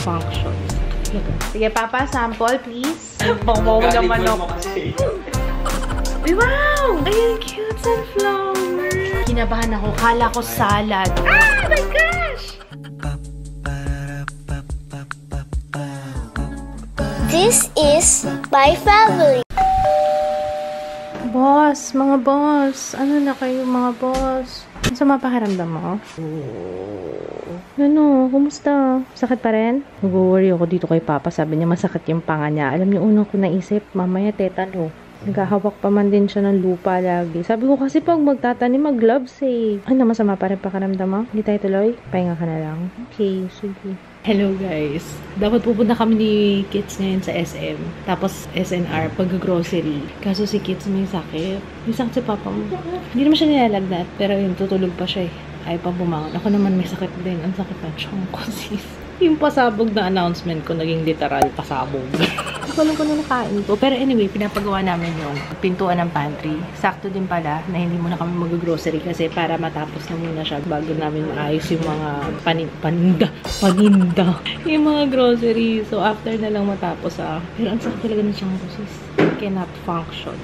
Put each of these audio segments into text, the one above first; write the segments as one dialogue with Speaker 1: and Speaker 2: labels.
Speaker 1: functions. Sige, Papa, sample, please. Bong-bong na manok. Wow! Ay, cute sunflower. Kinabahan ako. Kala ko salad. Ah, my gosh!
Speaker 2: This is my family.
Speaker 1: Boss, mga boss. Ano na kayo, mga boss? Ano sa mapakiramdam mo? Ano? Kumusta? Sakit pa rin? Nag-worry ako dito kay Papa. Sabi niya masakit yung panga niya. Alam niyo, unang ko naisip, mamaya tetano. Naghahawak pa man din siya ng lupa lagi. Sabi ko kasi pag magtatanim, mag-gloves eh. Ano, masama pa rin pakiramdam mo? Hindi tayo tuloy? Pahinga ka na lang. Okay, sige. Hello guys. Dapat pupunta kami ni Kits ngayon sa SM. Tapos SNR, pag-grocery. Kaso si Kits may sakit. May sakit si Papa mo. Hindi naman siya nilalagnat. Pero yun, tutulog pa siya eh. Ay pa bumangon. Ako naman may sakit din. Ang sakit na siyang ko sis. Yung pasabog na announcement ko, naging literal pasabog. Walang ko na nakain ko. Pero anyway, pinapagawa namin yung pintuan ng pantry. Sakto din pala na hindi muna kami mag-grocery kasi para matapos na muna siya bago namin maayos yung mga paninda. Yung mga grocery. So, after na lang matapos Pero ang sakit talaga ng siyang sis. Cannot function.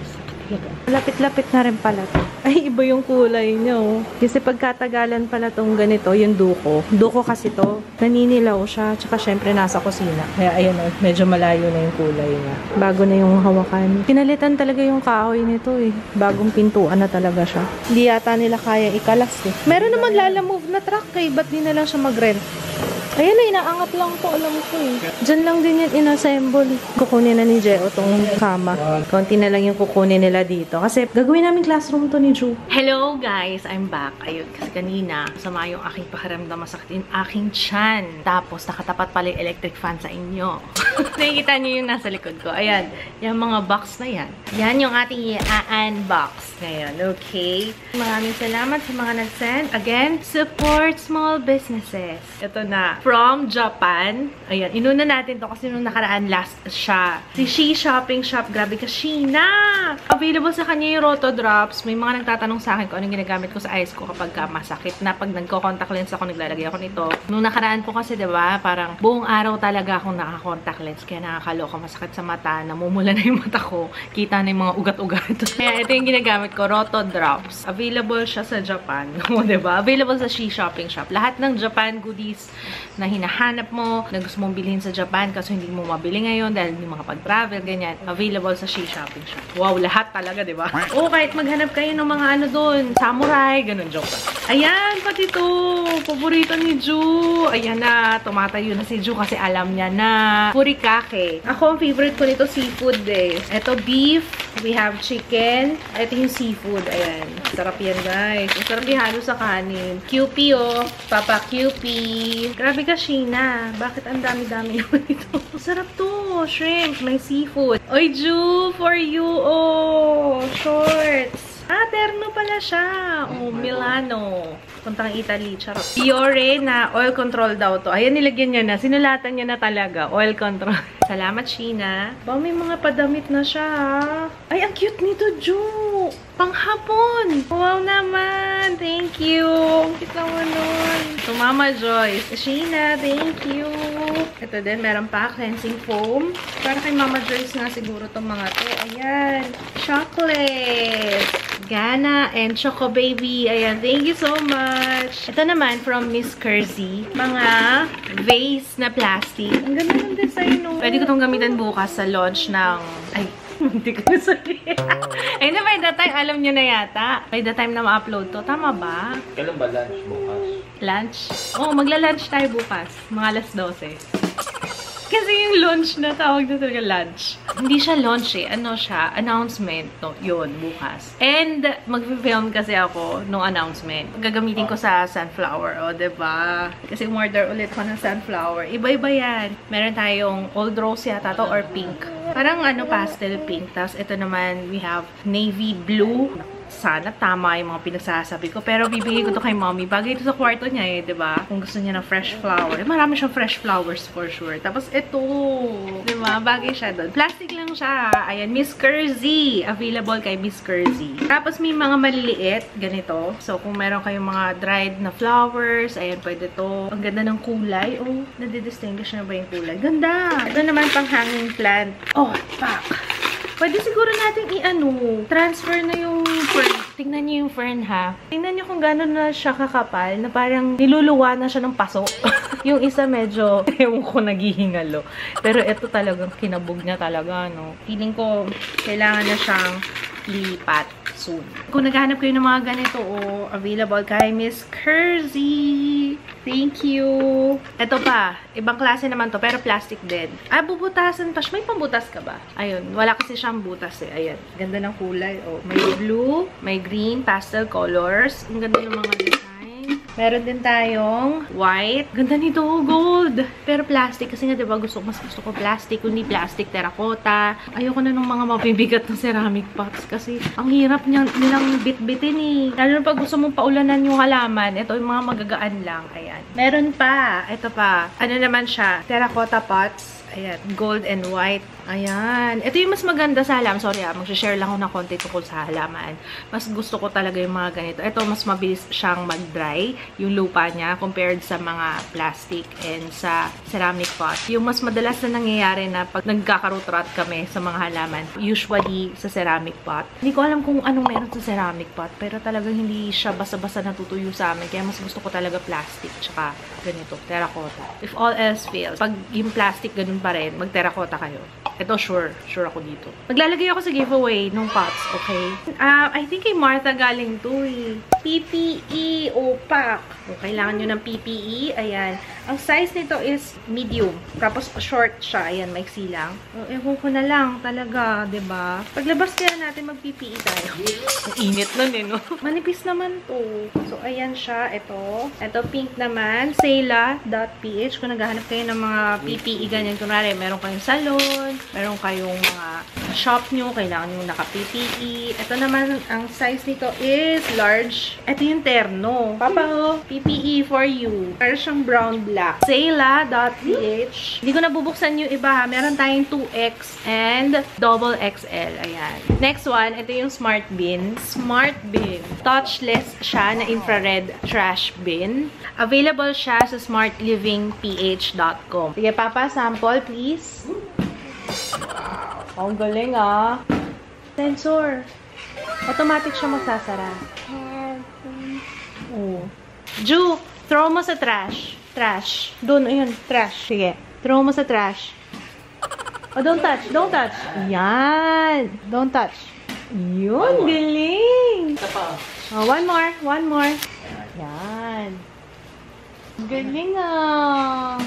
Speaker 1: Lapit-lapit na rin pala to. Ay, iba yung kulay niya, oh. Kasi pagkatagalan pala tong ganito, yung duko. Duko kasi to, naninilaw siya. Tsaka syempre nasa kusina. Kaya ayun, oh, medyo malayo na yung kulay niya. Bago na yung hawakan. Pinalitan talaga yung kahoy nito, eh. Bagong pintuan na talaga siya. Hindi yata nila kaya ikalas, eh. Meron naman lalamove na truck, eh. Ba't di na lang siya mag-rent? Ayan na, inaangat lang po, alam ko eh. Diyan lang din yan inassemble. Kukunin na ni Geo tong kama. Konti na lang yung kukunin nila dito. Kasi gagawin namin classroom to ni Ju. Hello guys, I'm back. Ayun, kasi kanina, sama yung aking pakiramdam, masakit yung aking tiyan. Tapos nakatapat pala yung electric fan sa inyo. Nakikita niyo yung nasa likod ko. Ayan, yung mga box na yan. Yan yung ating i-unbox ngayon, okay? Maraming salamat sa mga nag-send. Again, support small businesses. Ito na. From Japan. Ayan, inuna natin to kasi nung nakaraan last siya. Si She Shopping Shop. Grabe ka, Sheena! Available sa kanya yung Roto Drops. May mga nagtatanong sa akin kung anong ginagamit ko sa eyes ko kapag masakit na. Pag nagko-contact lens ako, naglalagay ako nito. Nung nakaraan po kasi, diba, parang buong araw talaga akong naka-contact lens. Kaya nakakaloka, masakit sa mata. Namumula na yung mata ko. Kita na yung mga ugat-ugat. Kaya ito yung ginagamit ko, Roto Drops. Available siya sa Japan. Diba? Available sa She Shopping Shop. Lahat ng Japan goodies na hinahanap mo, na gusto mong bilhin sa Japan kasi hindi mo mabili ngayon dahil hindi makapag-travel, ganyan. Available sa She Shopping Shop. Wow, lahat talaga, diba? O, kahit maghanap kayo ng mga ano doon, samurai, ganun, joke. Ayan, pati to. Paborito ni Ju. Ayan na, tumatayo na si Ju kasi alam niya na. Furikake. Ako, ang favorite ko nito, seafood eh. Ito, beef. We have chicken. Ito yung seafood. Ayan. Sarap yan, guys. Ang sarap ihalo sa kanin. Kewpie, oh. Papa Kewpie. Grabe ka, Sheena. Bakit ang dami-dami naman ito? Sarap to. Shrimp. May seafood. Oy, Ju, for you. Oh, shorts. Ah, terno pala siya. Oh, Milano. Puntang Italy. Charot. Fiore na oil control daw to. Ayan, nilagyan niya na. Sinulatan niya na talaga. Oil control. Salamat, Sheena. Ba, may mga padamit na siya, ha? Ay, ang cute nito, Ju. Panghapon. Wow naman. Thank you. Kita mo nun. So, Mama Joyce. Sheena, thank you. Ito din, meron pa. Cleansing foam. Para kay Mama Joyce nga siguro itong mga to. Ayan. Chocolate. Gana and Choco Baby. Ayan, thank you so much. Ito naman from Miss Kersey. Mga vase na plastic. Ang ganda ng design, no? Pwede ko itong gamitan bukas sa launch ng... Ay, hindi ko sabihin. Ay, na by the time, alam nyo na yata. By the time na ma-upload to. Tama ba?
Speaker 3: Kailan ba lunch bukas?
Speaker 1: Lunch? Oo, magla-lunch tayo bukas. Mga alas 12. Kasi yung launch na tawag na talaga lunch. Hindi siya launch eh. Ano siya? Announcement. No, yun, bukas. And mag-film kasi ako nung announcement. Gagamitin ko sa sunflower. O, diba? Kasi umorder ulit ko ng sunflower. Iba-iba yan. Meron tayong old rose yata to or pink. Parang ano, pastel pink. Tapos ito naman, we have navy blue. sana tama yung mga pinagsasabi ko. Pero bibigay ko to kay mommy. Bagay ito sa kwarto niya eh, diba? Kung gusto niya ng fresh flower. Marami siyang fresh flowers for sure. Tapos ito, diba? Bagay siya doon. Plastic lang siya. Ayan, Miss Kersey. Available kay Miss Kersey. Tapos may mga maliliit, ganito. So, kung meron kayong mga dried na flowers, ayan, pwede to. Ang ganda ng kulay. Oh, nadidistinguish na ba yung kulay? Ganda! Ito naman pang hanging plant. Oh, fuck! Pwede siguro natin transfer na yung fern. Tingnan niyo yung fern, ha? Tingnan niyo kung gano'n na siya kakapal, na parang niluluwa na siya ng paso. Yung isa medyo, ewan ko, naghihingalo. Pero ito talagang kinabog niya talaga, no? Feeling ko, kailangan na siyang lipat soon. Kung naghahanap kayo ng mga ganito, available kay Miss Kersey. Thank you. Ito pa. Ibang klase naman to, pero plastic din. Bubutasan pa. May pambutas ka ba? Ayun. Wala kasi siyang butas eh. Ayan. Ganda ng kulay. Oh, may blue, may green, pastel colors. Ang ganda yung mga design. Meron din tayong white. Ganda nito, gold. Pero plastic. Kasi nga, diba, mas gusto ko plastic. Kundi plastic, terracotta. Ayoko na ng mga mabibigat na ceramic pots. Kasi ang hirap nilang bit-bitin eh. Lalo na pag gusto mong paulanan yung halaman. Ito yung mga magagaan lang. Ayan. Meron pa. Ito pa. Ano naman siya? Terracotta pots. Ayan, gold and white. Ayan. Ito yung mas maganda sa halaman. Sorry mag-share lang ako ng konti tungkol sa halaman. Mas gusto ko talaga yung mga ganito. Ito, mas mabilis siyang mag-dry, yung lupa niya, compared sa mga plastic and sa ceramic pot. Yung mas madalas na nangyayari na pag nagkakaroot-rot kami sa mga halaman, usually sa ceramic pot. Hindi ko alam kung anong meron sa ceramic pot, pero talagang hindi siya basa-basa natutuyo sa amin. Kaya mas gusto ko talaga plastic, tsaka ganito, terracotta. If all else fails, pag yung plastic ganun pa rin, mag-terracotta kayo. Ito, sure ako dito. Maglalagay ako sa giveaway ng pots, okay? I think kay Martha galing to eh. PPE opaque. Kung kailangan nyo ng PPE, ayan. Ang size nito is medium. Tapos short siya. Ayan, maiksi lang. Ewan ko na lang talaga, ba diba? Paglabas kaya natin mag-PPE tayo. Ang init nun eh, no? Manipis naman to. So, ayan siya. Ito pink naman. Sayla.ph. Kung naghahanap kayo ng mga PPE ganyan. Kunwari, meron kayong salon, meron kayong mga shop nyo, kailangan nyo naka-PPE. Ito naman, ang size nito is large. Ito yung terno. Papa, PPE for you. Meron siyang brown black. Sayla.ph. Hindi ko nabubuksan yung iba ha. Meron tayong 2X and double XL. Ayan. Next one, ito yung Smart Bin. Smart Bin. Touchless siya na infrared trash bin. Available siya sa smartlivingph.com. Sige, Papa, sample please. Wow. Ang galing ah. Sensor. Automatic siya magsasara. Oh. Ju, throw mo sa trash. Trash. Doon, ayun, trash. Sige. Throw mo sa trash. Oh, don't touch. Don't touch. Yan. Don't touch. Yun, galing. Oh, one more. One more. Yan. Galing ah.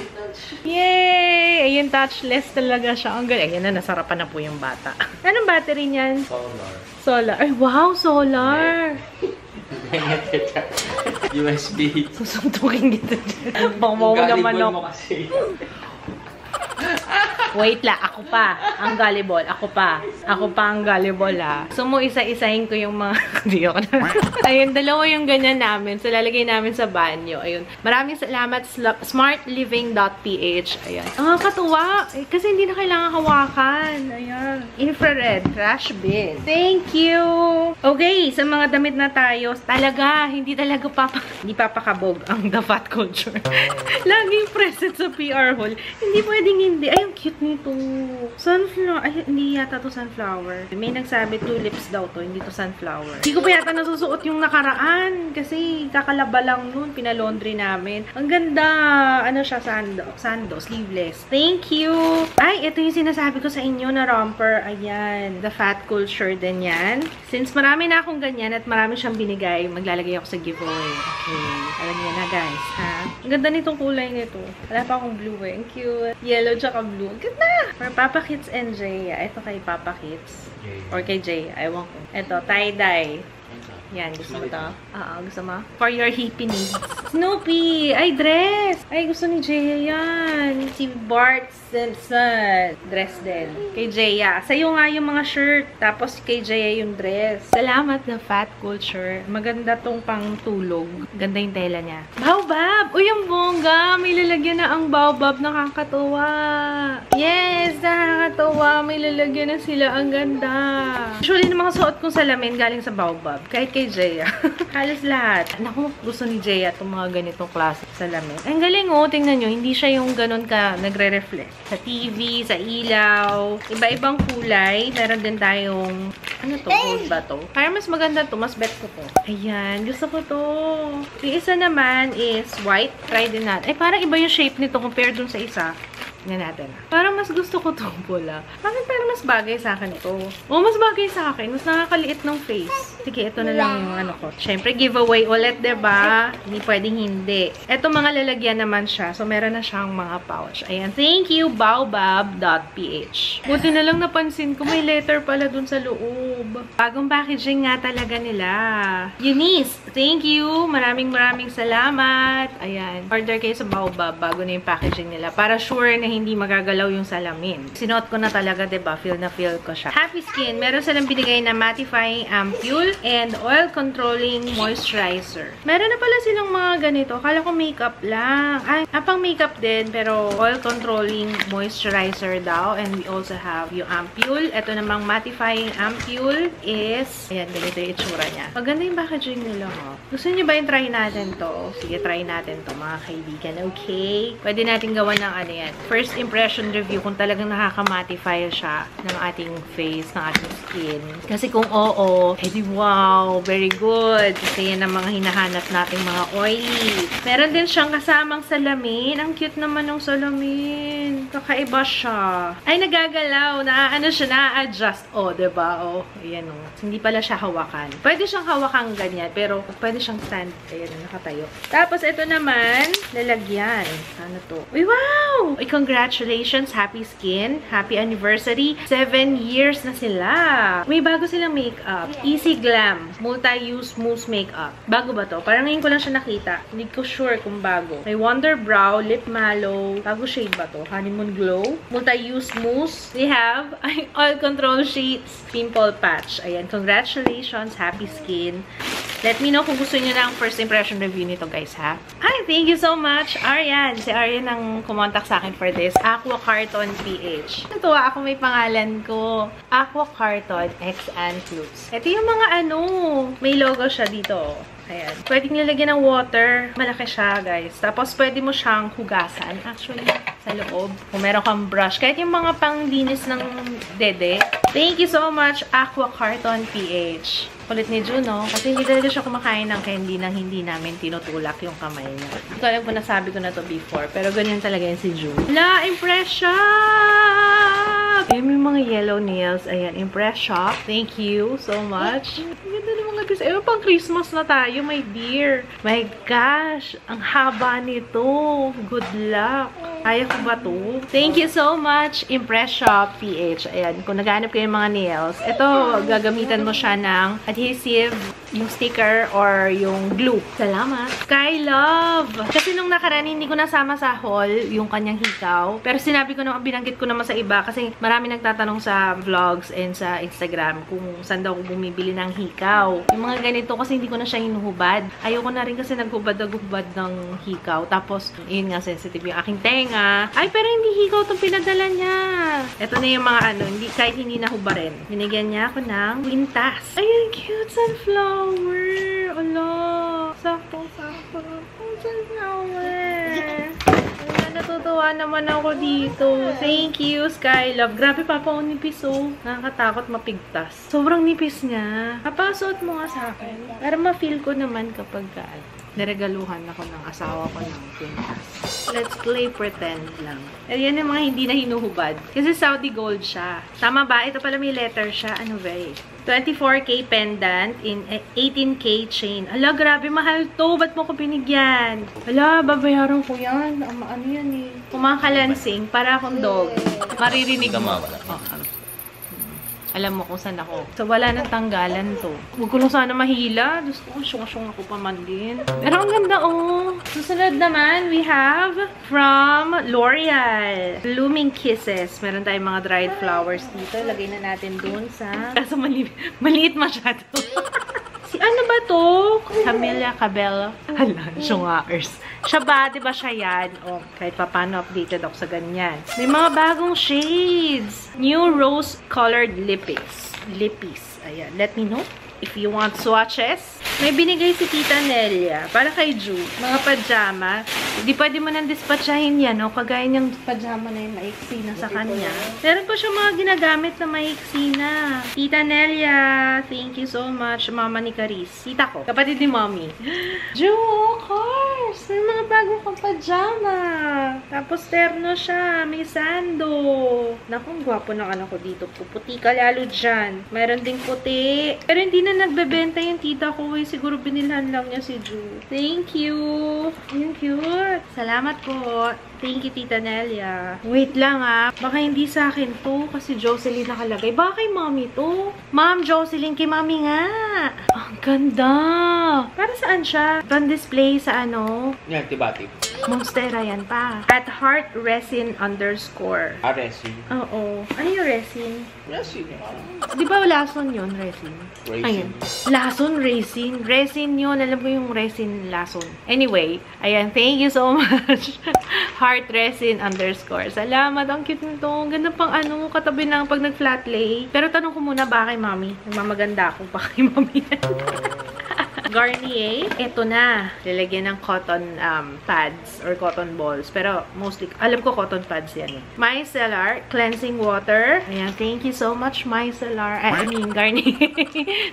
Speaker 1: Yay! Ayun, touchless talaga siya. Ang galing. Ayan na, nasarapan na po yung bata. Anong battery niyan?
Speaker 3: Solar.
Speaker 1: Solar. Ay, wow, solar.
Speaker 3: USB.
Speaker 1: Susuntukin kita dyan. Pangmaw naman ako. Wait lang, ako pa ang gullible. Ako pa ang gullible ha. So mo isa-isahin ko yung mga ayun, dalawa yung ganyan namin. So lalagay namin sa banyo. Ayun. Maraming salamat smartliving.ph. Ayun. Ang katuwa. Kasi hindi na kailangan hawakan. Ayan. Infrared trash bin. Thank you. Okay, sa mga damit na tayo, talaga, hindi papakabog ang The Fat Culture. Laging present sa PR hall. Hindi pwedeng hindi. Ay, ang cute nito. Sunflower. Ay, hindi yata to sunflower. May nagsabi tulips daw to. Hindi to sunflower. Hindi ko pa yata nasusuot yung nakaraan. Kasi kakalaba lang nun. Pinalaundry namin. Ang ganda. Ano siya? Sando. Sleeveless. Thank you. Ay, ito yung sinasabi ko sa inyo na romper. Ayan. The Fat Culture din yan. Since marami na akong ganyan at marami siyang binigay, maglalagay ako sa giveaway. Okay. Alam niyo na, guys. Ha? Ang ganda nitong kulay nito. Wala pa akong blue eh. Ang cute. Yellow tsaka blue. Ang ganda! For Papa Kits and Jay. Ito kay Papa Kits. Or kay Jay. Ewan ko. Ito, tie-dye. Yan, gusto mo to? Oo, gusto mo? For your hippie needs. Snoopy! Ay, dress! Ay, gusto ni Jaya yan. Si Bart Simpson. Dress din. Kay Jaya. Sa'yo nga yung mga shirt. Tapos kay Jaya yung dress. Salamat na Fat Culture. Maganda tong pang tulog. Ganda yung tela niya. Baobab! Uy, yung bongga! May lalagyan na ang baobab. Nakakatuwa. Yes! Nakakatuwa. May lalagyan na sila. Ang ganda. Usually, yung mga suot kong salamin galing sa baobab. Kahit kay Jaya. Halos lahat. Naku, gusto ni Jaya itong mga ganitong klase salamin. Ang galing oh. Tingnan nyo. Hindi siya yung ganun ka nagre-reflect. Sa TV, sa ilaw. Iba-ibang kulay. Meron din tayong ano to? Gold ba to? Kaya mas maganda to. Mas bet ko to. Ayan. Gusto ko to. Yung isa naman is white. Try din natin. Ay, parang iba yung shape nito compared dun sa isa. Nga natin. Parang mas gusto ko itong pula. Bakit parang mas bagay sa akin ito? Oh, mas bagay sa akin. Mas nakakaliit ng face. Sige, ito na lang yung ano ko. Siyempre, giveaway ulit, diba? Hindi pwedeng hindi. Ito mga lalagyan naman siya. So, meron na siyang mga pouch. Ayan. Thank you, baobab.ph. Buti na lang napansin ko. May letter pala dun sa loob. Bagong packaging nga talaga nila. Eunice, thank you. Maraming salamat. Ayan. Order kayo sa baobab bago na yung packaging nila. Para sure na hindi magagalaw yung salamin. Sinuot ko na talaga, diba? Feel na feel ko siya. Happy Skin, meron silang binigay na mattifying ampule and oil controlling moisturizer. Meron na pala silang mga ganito. Akala ko makeup lang. Ay, pang makeup din, pero oil controlling moisturizer daw. And we also have yung ampule. Ito namang mattifying ampule is, ayan, ganito yung itsura niya. Maganda yung packaging nila, ha? Gusto niyo ba yung try natin to? Sige, try natin to, mga kaibigan. Okay? Pwede natin gawa ng ano yan. First impression review kung talagang nakaka-mattify siya ng ating face, ng ating skin. Kasi kung oo, edi wow, very good. Kasi yan ang mga hinahanap nating mga oily. Meron din siyang kasamang salamin. Ang cute naman ng salamin. Kakaiba siya. Ay, nagagalaw. Ano siya, na-adjust. Oh, diba? Oh, ayan oh. Hindi pala siya hawakan. Pwede siyang hawakan ganyan, pero pwede siyang stand. Ayan, nakatayo. Tapos, ito naman, lalagyan. Ano to? Uy, wow! Uy, congratulations, Happy Skin. Happy anniversary. 7 years na sila. May bago silang makeup. Easy Glam. Multi-use mousse makeup. Bago ba to? Parang ngayon ko lang siya nakita. Hindi ko sure kung bago. May Wonder Brow, Lip Mallow. Bago shade ba to? Honeymoon Glow. Multi-use mousse. We have Oil Control Sheets. Pimple Patch. Ayan. Congratulations, Happy Skin. Let me know kung gusto niyo ng first impression review nito, guys, ha? Hi, thank you so much, Arian. Si Arian ang kumontak sa akin for this. Aqua Carton PH. Natuwa ako, may pangalan ko. Aqua Carton X and Flutes. Ito yung mga ano, may logo siya dito. Ayan. Pwede nilagyan ng water. Malaki siya, guys. Tapos, pwede mo siyang hugasan. Actually, sa loob. Kung meron kang brush. Kahit yung mga panglinis ng dede. Thank you so much, Aqua Carton PH. Kulit ni June, no? Kasi hindi talaga siya kumakain ng candy nang hindi namin tinutulak yung kamay niya. Hindi ko alam kung nasabi ko na to before. Pero ganyan talaga yan si June. La, Impress Shop! Ayan, may mga yellow nails. Ayan, Impress Shop. Thank you so much. Ang ganda ng mga design. Ayun, pang Christmas na tayo, my dear. My gosh, ang haba nito. Good luck. Kaya ko ba to? Thank you so much, Impress Shop PH. Ayan, kung naghanap kayo ng mga nails, ito, gagamitan mo siya ng adhesive, yung sticker, or yung glue. Salamat. Sky Love! Kasi nung nakaraan, hindi ko nasama sa haul yung kanyang hikaw. Pero sinabi ko naman, binanggit ko naman sa iba kasi marami nagtatanong sa vlogs and sa Instagram kung saan daw ako bumibili ng hikaw. Yung mga ganito kasi hindi ko na siya hinuhubad. Ayoko na rin kasi naghubad-hubad ng hikaw. Tapos, yun nga, sensitive yung aking tenga. Ay, pero hindi hikaw itong pinadala niya. Ito na yung mga ano, hindi, kahit hindi nahubarin. Binigyan niya ako ng kwintas. Ayan, cute sunflower. Ala, sakto-sakto. Oh, sunflower. Natutuwa naman ako dito. Thank you, Sky Love. Grabe, papa, nipis, oh. Nakakatakot mapigtas. Sobrang nipis niya. Papasuot mo nga sa akin. Para ma-feel ko naman kapag naregaluhan ako ng asawa ko ng kwintas. Let's play pretend lang. Ayan yung mga hindi na hinuhubad. Kasi Saudi gold siya. Tama ba? Ito pala may letter siya. Ano ba eh? 24K pendant in 18K chain. Ala, grabe, mahal to. Ba't mo ko binigyan? Ala, babayaran ko yan. Ano yan eh? Kumakalansing para akong dog. Maririnig mo. Alam mo kung saan ako. So, wala nang tanggalan to. Huwag ko lang sana mahila. Diyos ko, syung-syung ako pa man din. Pero ang ganda, oh. Susunod naman, we have from L'Oreal. Blooming Kisses. Meron tayong mga dried flowers dito. Lagay na natin dun sa... Kaso maliit masyado. Si ano ba to? Camilla Cabello. Hala, syungers. Siya ba? Diba siya yan? O, kahit pa paano updated ako sa ganyan. May mga bagong shades. New rose-colored lippies. Ayan. Let me know if you want swatches. May binigay si Tita Nelia para kay Ju. Mga pajama. Hindi pwede mo nang dispatchahin yan, no? Kagaya niyang pajama na yun, maiksi na sa kanya. Meron pa siya mga ginagamit na maiksi na. Tita Nelia, thank you so much. Mama ni Caris. Tita ko. Kapatid ni Mommy. Ju, of course! May mga bagong kang pajama. Tapos terno siya. May sando. Naku, ang gwapo ng anak ko dito. Puputi ka lalo dyan. Meron ding puti. Pero hindi na nagbebenta yung tita ko. Siguro binilhan lang niya si Ju. Thank you. Yung cute. Salamat po. Thank you, Tita Nelia. Wait lang, baka hindi sa akin to. Kasi Jocelyn nakalagay. Baka kay Mommy to. Ma'am, Jocelyn, kay Mommy nga. Ang ganda. Para saan siya? On display sa ano?
Speaker 3: Yan, tibatik.
Speaker 1: Monstera yan pa. At Heart Resin _
Speaker 3: Resin.
Speaker 1: Oo. Ano yung resin?
Speaker 3: Resin.
Speaker 1: Di ba lason yun, resin?
Speaker 3: Resin.
Speaker 1: Ayun. Lason, resin. Resin yun. Alam ko yung resin, lason. Anyway, ayan. Thank you so much. Heart Resin _ Salamat. Ang cute nito. Ang ganda pang ano, katabi ng pag nag-flat lay. Pero tanong ko muna ba kay Mami? Nagmamaganda ako pa kay Mami. Garnier. Ito na. Lalagyan ng cotton pads or cotton balls. Pero mostly, alam ko cotton pads yan eh. Micellar Cleansing Water. Ayan. Thank you so much, Micellar. I mean, Garnier.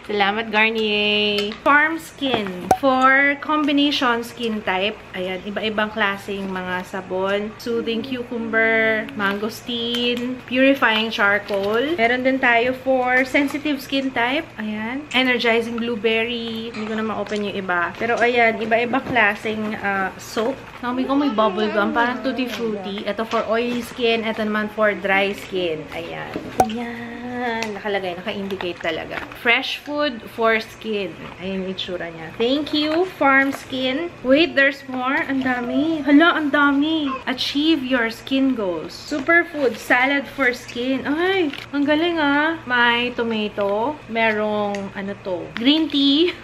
Speaker 1: Salamat, Garnier. Farm Skin. For combination skin type. Ayan. Iba-ibang klaseng mga sabon. Soothing Cucumber. Mangosteen. Purifying Charcoal. Meron din tayo for sensitive skin type. Ayan. Energizing Blueberry. Hindi ko na ma-open yung iba. Pero ayan, iba-iba klaseng soap. Namin ko may bubble gum, parang tutti frutti. Ito for oily skin, ito naman for dry skin. Ayan. Ayan. Nakalagay, naka-indicate talaga. Fresh food for skin. Ayan yung itsura niya. Thank you, Farm Skin. Wait, there's more. Ang dami. Hala, ang dami. Achieve your skin goals. Superfood salad for skin. Ay, ang galing May tomato. Merong, ano to? Green tea.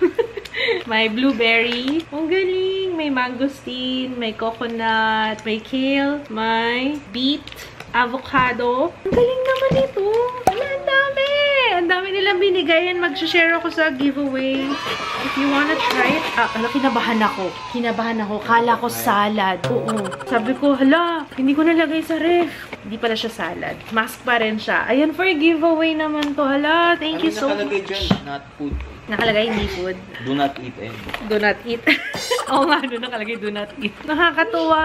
Speaker 1: May blueberry. Ang galing. May mangosteen, may coconut, may kale, may beet, avocado. Ang galing naman ito. Ang dami. Ang dami nilang binigay. Mag-share ako sa giveaway. If you wanna try it. Kinabahan ako. Kala ko salad. Oo. Sabi ko, hala, hindi ko nalagay sa ref. Hindi pala siya salad. Mask pa rin siya. Ayan, for giveaway naman to. Hala, thank you so much.
Speaker 3: Nakalagay dyan, not food.
Speaker 1: Nakalagay hindi food.
Speaker 3: Do not eat
Speaker 1: Do not eat. Oo nga, doon nakalagay do not eat. Nakakatuwa.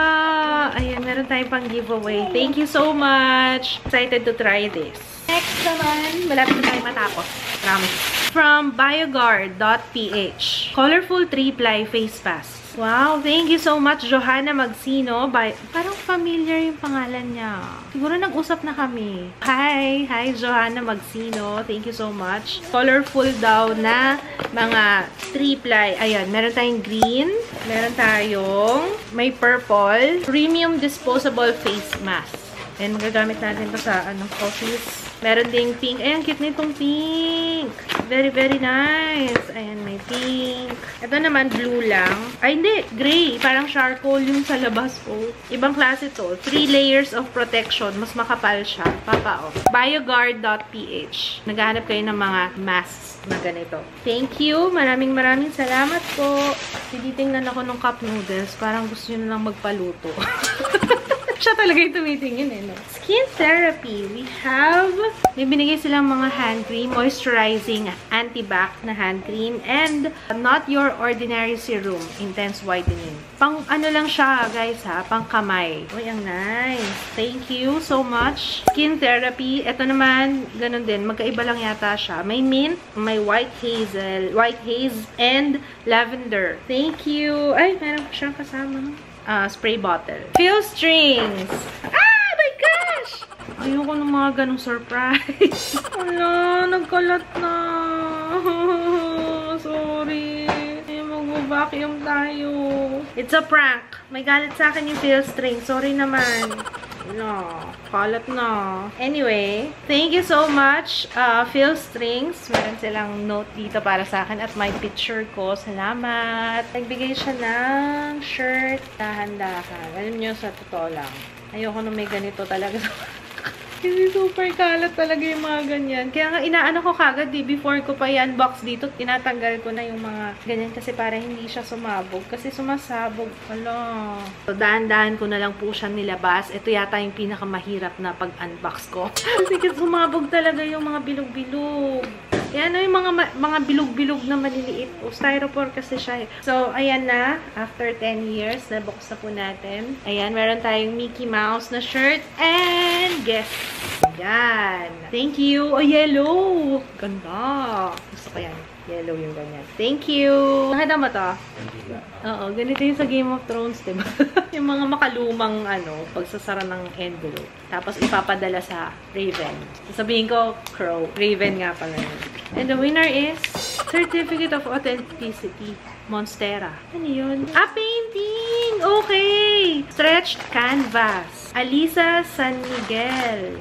Speaker 1: Ayan, meron tayong pang giveaway. Thank you so much. Excited to try this. Next naman, malapit na tayo matapos. Promise. From BioGuard.ph. Colorful 3-ply face mask. Wow, thank you so much, Johanna Magsino. Parang familiar yung pangalan niya. Siguro nag-usap na kami. Hi, Johanna Magsino. Thank you so much. Colorful daw na mga 3-ply. Ayan, meron tayong green. Meron tayong may purple. Premium disposable face mask. And magagamit natin ito sa office. Meron ding pink. Ayan, cute na itong pink. Very, very nice. Ayan, may pink. Ito naman, blue lang. Ay, hindi. Gray. Parang charcoal yung sa labas ko. Ibang klase to. 3 layers of protection. Mas makapal siya. BioGuard.ph. Naghahanap kayo ng mga masks na ganito. Thank you. Maraming salamat po. Tinitingnan ako ng cup noodles. Parang gusto nyo na lang magpaluto. Siya talaga yung tumitingin no? Skin therapy. We have, may binigay silang mga hand cream, moisturizing anti-bac na hand cream, and not your ordinary serum, intense whitening. Pang ano lang siya, guys pang kamay. Uy, ang nice. Thank you so much. Skin therapy. Ito naman, ganun din. Magkaiba lang yata siya. May mint, may white haze, and lavender. Thank you. Ay, meron pa siyang kasama. Spray bottle. Fill strings. Ah, my gosh! Ayoko ng mga ganong surprise. Ala, nagkalat na. Sorry. Mag-vacuum tayo. It's a prank. May galit sa akin yung fill string. Sorry naman. No, kalat na. Anyway, thank you so much, Phil Strings. Meron silang note dito para sa akin at my picture ko. Salamat. Nagbigay siya ng shirt. Dahan-dahan. Alam nyo, sa totoo lang. Ayoko na may ganito talaga. Kasi super kalat talaga yung mga ganyan. Kaya nga, inaano ko kagad, before ko pa i-unbox dito, tinatanggal ko na yung mga ganyan kasi para hindi siya sumabog. Kasi sumasabog. Hala. So, dahan-dahan ko na lang po siya nilabas. Ito yata yung pinakamahirap na pag-unbox ko. Kasi sumabog talaga yung mga bilog-bilog. Yan, yung mga bilog-bilog na maliliit. O, styrofoam kasi siya. So, ayan na. After 10 years, nabox na po natin. Ayan, meron tayong Mickey Mouse na shirt. And, guess. Ayan. Thank you. Oh, yellow. Ganda. Gusto ko yan. Yellow yung ganyan. Thank you. Nakita mo to? Oo, ganito yung sa Game of Thrones, diba? Yung mga makalumang, pagsasara ng envelope. Tapos ipapadala sa Raven. Sabihin ko, Crow. Raven nga pala yun. And the winner is Certificate of Authenticity. Monstera. Ano yun? Painting! Okay! Stretched canvas. Alisa San Miguel.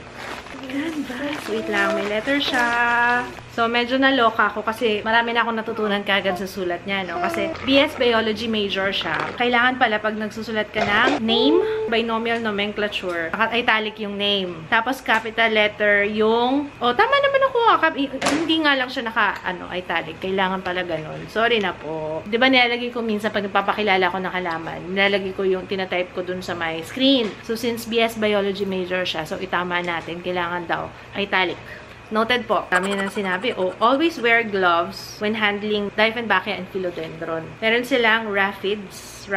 Speaker 1: Canvas. Wait lang, may letter siya. So, medyo naloka ako kasi marami na akong natutunan kagad sa sulat niya, no? Kasi BS Biology major siya. Kailangan pala pag nagsusulat ka ng name, binomial nomenclature, italic yung name. Tapos capital letter yung... Oh, tama naman ako. Hindi nga lang siya italic. Kailangan pala ganun. Sorry na po. Di ba nilalagay ko minsan pag nagpapakilala ko ng halaman, nilalagay ko yung tinatype ko dun sa my screen. So, since BS Biology major siya, so itama natin, kailangan daw italic. Noted po. Kami nang sinabi, always wear gloves when handling Dieffenbachia and Philodendron. Meron silang raphides,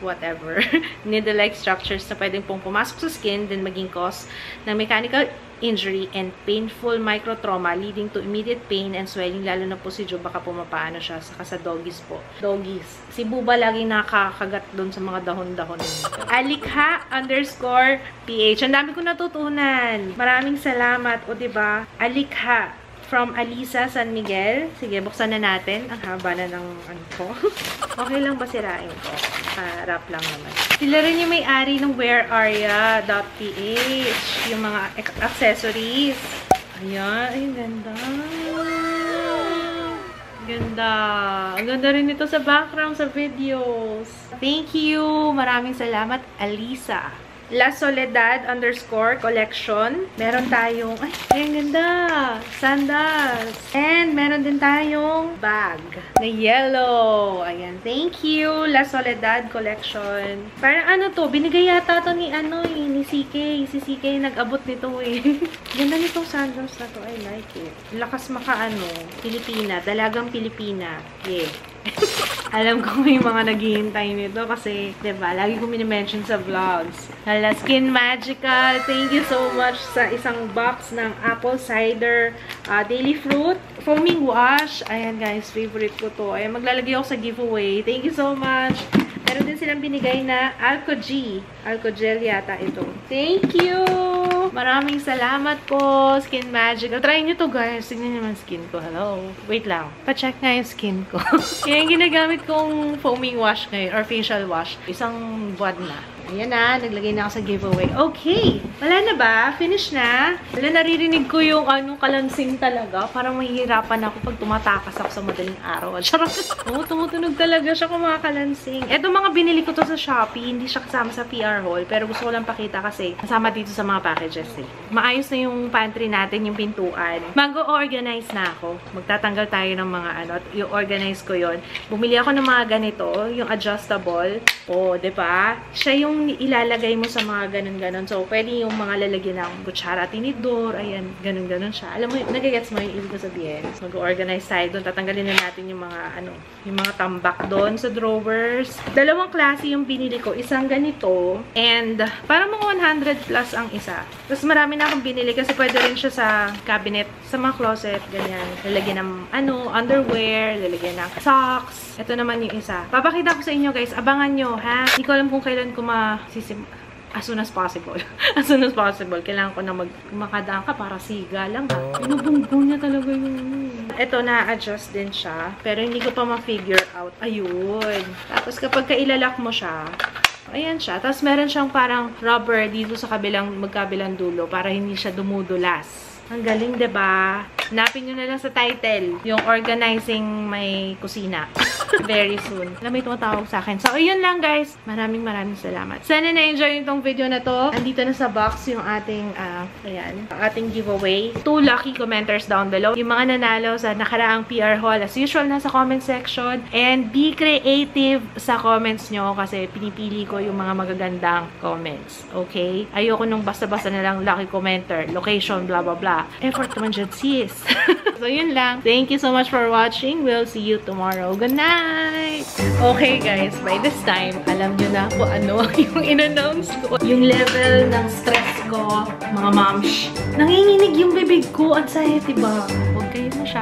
Speaker 1: whatever, needle-like structures na pwedeng pong pumasok sa skin, then maging cause ng mechanical injury and painful microtrauma leading to immediate pain and swelling, lalo na po si Jo, baka pumapaano siya, saka sa doggies po. Doggies. Si Buba lagi nakakagat doon sa mga dahon-dahon. Alikha_PH. Ang dami ko natutunan. Maraming salamat. O, diba? Alikha. From Alisa San Miguel. Sige, buksan na natin. Ang haba na ng ko. Okay lang ba sirain ko? Wrap lang naman. Sila rin yung may-ari ng weararia.ph. Yung mga accessories. Ayan. Ay, ganda. Ganda. Ang ganda rin ito sa background, sa videos. Thank you. Maraming salamat, Alisa. La Soledad _collection. Meron tayong, ay, ang ganda. Sandals. And meron din tayong bag na yellow. Ayan. Thank you, La Soledad collection. Parang binigay yata to ni CK. Si CK nag-abot nito eh. Ganda nitong sandals na to. I like it. Lakas Pilipina. Dalagang Pilipina. Yeah. Alam ko may mga naghihintay nito kasi, diba, lagi ko minimension sa vlogs. Hala, Skin Magical, thank you so much sa isang box ng apple cider daily fruit foaming wash. Ayan guys, favorite ko to. Ayan, maglalagay ako sa giveaway. Thank you so much. Meron din silang binigay na Alcogel yata ito. Thank you! Maraming salamat po, Skin Magical. Try nyo to guys. Tignan nyo naman skin ko. Hello. Wait lang. Pa-check nga yung skin ko. Yan yung ginagamit kong foaming wash ngayon or facial wash. Isang buwan na. Ayan na. Naglagay na ako sa giveaway. Okay. Wala na ba? Finish na? Wala, naririnig ko yung kalansing talaga. Parang mahihirapan ako pag tumatakas ako sa madaling araw. Charot. Oo, tumutunog talaga siya kung mga kalansing. Eto mga binili ko to sa Shopee. Hindi siya kasama sa PR haul. Pero gusto ko lang pakita kasi kasama dito sa mga packages eh. Maayos na yung pantry natin, yung pintuan. Mag-organize na ako. Magtatanggal tayo ng mga at i-organize ko yon. Bumili ako ng mga ganito, yung adjustable. O, diba? Siya yung ilalagay mo sa mga ganun-ganun. So, pwede yung mga lalagyan ng kutsara, tinidor, ayan, ganun-ganun siya. Alam mo, nagigets mo yung ibig ko sabihin. Mag-organize tayo doon. Tatanggalin na natin yung mga, yung mga tambak doon sa drawers. Dalawang klase yung binili ko. Isang ganito, and parang mga 100 plus ang isa. Tapos marami na akong binili kasi pwede rin siya sa cabinet, sa mga closet, ganyan. Lalagyan ng, underwear, lalagyan ng socks. Ito naman yung isa. Papakita ko sa inyo, guys. Abangan nyo, ha? Hindi ko alam kung kailan ko as soon as possible. As soon as possible. Kailangan ko na makadaan ka para siga lang ha. Binubungbong niya talaga yung... Ito, na-adjust din siya. Pero hindi ko pa ma-figure out. Ayun. Tapos kapag kailalak mo siya, ayan siya. Tapos meron siyang parang rubber dito sa magkabilang dulo para hindi siya dumudulas. Ang galing, diba? Hanapin nyo na lang sa title, yung organizing may kusina. Very soon. Alam, may tumatawag sa akin. So, ayun lang, guys. Maraming salamat. Sana na-enjoy itong video na to. Andito na sa box yung ating, ating giveaway. 2 lucky commenters down below. Yung mga nanalo sa nakaraang PR haul, as usual, nasa comment section. And be creative sa comments nyo kasi pinipili ko yung mga magagandang comments. Okay? Ayoko nung basta-basta na lang lucky commenter, location, blah, blah, blah. Effort naman dyan, sis. So, yun lang. Thank you so much for watching. We'll see you tomorrow. Good night! Okay, guys. By this time, alam nyo na kung ano yung in-announce ko. Yung level ng stress ko, mga moms. Nanginginig yung bibig ko. Anxiety ba? Huwag kayo masyado